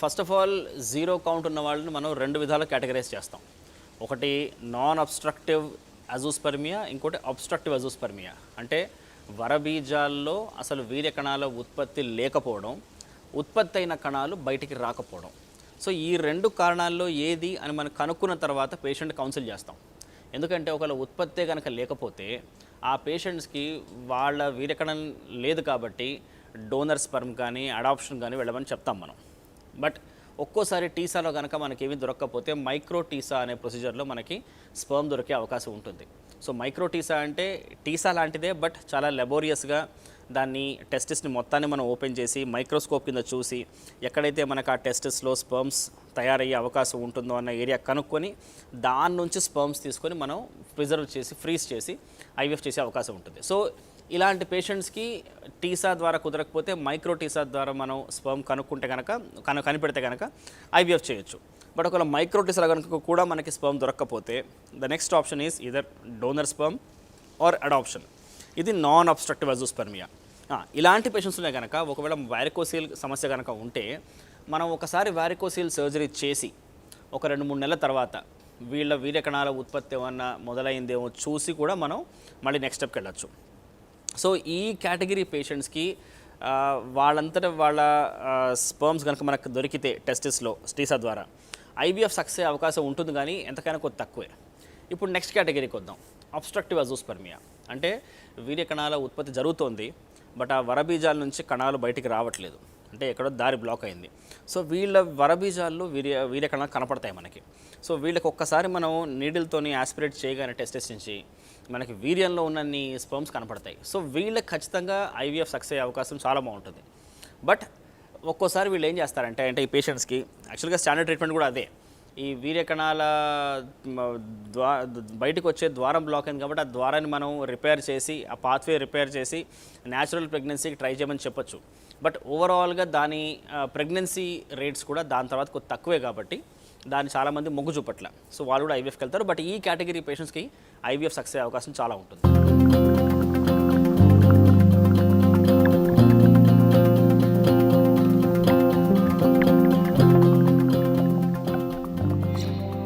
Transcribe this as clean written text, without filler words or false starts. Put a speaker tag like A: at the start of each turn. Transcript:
A: First of all zero count ఉన్న వాళ్ళని మనం రెండు విధాలు కేటగరైజ్ చేస్తాం. ఒకటి నాన్ అబ్స్ట్రక్టివ్ అజూస్పర్మియా, ఇంకోటి అబ్స్ట్రక్టివ్ అజూస్పర్మియా. అంటే వరబీజాల్లో అసలు వీర్య కణాల ఉత్పత్తి లేకపోవడం, ఉత్పత్తి అయిన కణాలు బయటికి రాకపోవడం. సో ఈ రెండు కారణాల్లో ఏది అని మనం కనుక్కున్న తర్వాత పేషెంట్ కౌన్సిల్ చేస్తాం. ఎందుకంటే ఒకవేళ ఉత్పత్తే కనుక లేకపోతే ఆ పేషెంట్స్కి వాళ్ళ వీర్యకణం లేదు కాబట్టి డోనర్ స్పర్మ్ కానీ అడాప్షన్ కానీ వెళ్ళమని చెప్తాం మనం. బట్ ఒక్కోసారి టీసాలో కనుక మనకేమీ దొరకకపోతే మైక్రో టీసా అనే ప్రొసీజర్లో మనకి స్పర్మ్ దొరికే అవకాశం ఉంటుంది. సో మైక్రో టీసా అంటే టీసా లాంటిదే, బట్ చాలా లెబోరియస్గా దాన్ని టెస్టిస్ని మొత్తాన్ని మనం ఓపెన్ చేసి మైక్రోస్కోప్ కింద చూసి ఎక్కడైతే మనకు ఆ టెస్టిస్లో స్పర్మ్స్ తయారయ్యే అవకాశం ఉంటుందో అన్న ఏరియా కనుక్కొని దాని నుంచి స్పర్మ్స్ తీసుకొని మనం ప్రిజర్వ్ చేసి ఫ్రీజ్ చేసి ఐవీఎఫ్ చేసే అవకాశం ఉంటుంది. సో ఇలాంటి పేషెంట్స్కి టీసా ద్వారా కుదరకపోతే మైక్రో టీసా ద్వారా మనం స్పర్మ్ కనుక్కుంటే కనిపెడితే కనుక ఐవీఎఫ్ చేయొచ్చు. బట్ ఒకవేళ మైక్రో టీసా కనుక కూడా మనకి స్పర్మ్ దొరకకపోతే the next option is either donor sperm or adoption. ఇది నాన్ అబ్స్ట్రక్టివ్ అజూస్పర్మియా. ఇలాంటి పేషెంట్స్లో కనుక ఒకవేళ వారికోసీల్ సమస్య కనుక ఉంటే మనం ఒకసారి వారికోసీల్ సర్జరీ చేసి ఒక 2-3 నెలల తర్వాత వీళ్ళ వీర్యకణాల ఉత్పత్తి ఏమన్నా మొదలైందేమో చూసి కూడా మనం మళ్ళీ నెక్స్ట్ స్టెప్కి వెళ్ళచ్చు. సో ఈ కేటగిరీ పేషెంట్స్కి వాళ్ళంతటా వాళ్ళ స్పర్మ్స్ కనుక మనకు దొరికితే టెస్టిస్లో టీసా ద్వారా ఐవీఎఫ్ సక్సెస్ అయ్యే అవకాశం ఉంటుంది, కానీ ఎంతకైనా కొద్ది తక్కువే. ఇప్పుడు నెక్స్ట్ కేటగిరీకి వద్దాం. అబ్స్ట్రక్టివ్ అజూస్పర్మియా అంటే వీర్యకణాల ఉత్పత్తి జరుగుతోంది, బట్ ఆ వరబీజాల నుంచి కణాలు బయటికి రావట్లేదు, అంటే ఎక్కడో దారి బ్లాక్ అయింది. సో వీళ్ళ వరబీజాల్లో వీర్యకణాలు కనపడతాయి మనకి. సో వీళ్ళకి ఒక్కసారి మనం నీడిల్తోని ఆస్పిరేట్ చేయగానే టెస్టిస్ నుంచి మనకి వీర్యంలో ఉన్నన్ని స్పర్మ్స్ కనపడతాయి. సో వీళ్ళకి ఖచ్చితంగా ఐవీఎఫ్ సక్సెస్ అయ్యే అవకాశం చాలా బాగుంటుంది. బట్ ఒక్కోసారి వీళ్ళు ఏం చేస్తారంటే ఈ పేషెంట్స్కి యాక్చువల్గా స్టాండర్డ్ ట్రీట్మెంట్ కూడా అదే. ఈ వీర్యకణాల బయటకు వచ్చే ద్వారం బ్లాక్ అయింది కాబట్టి ఆ ద్వారాన్ని మనం రిపేర్ చేసి ఆ పాత్వే రిపేర్ చేసి న్యాచురల్ ప్రెగ్నెన్సీకి ట్రై చేయమని చెప్పొచ్చు. బట్ ఓవరాల్గా దాని ప్రెగ్నెన్సీ రేట్స్ కూడా దాని తర్వాత కొద్ది తక్కువే కాబట్టి దాన్ని చాలామంది మొగ్గు చూపట్ల. సో వాళ్ళు కూడా ఐవీఎఫ్కి వెళ్తారు. బట్ ఈ కేటగిరీ పేషెంట్స్కి ఐవీఎఫ్ సక్సెస్ అయ్యే అవకాశం చాలా ఉంటుంది.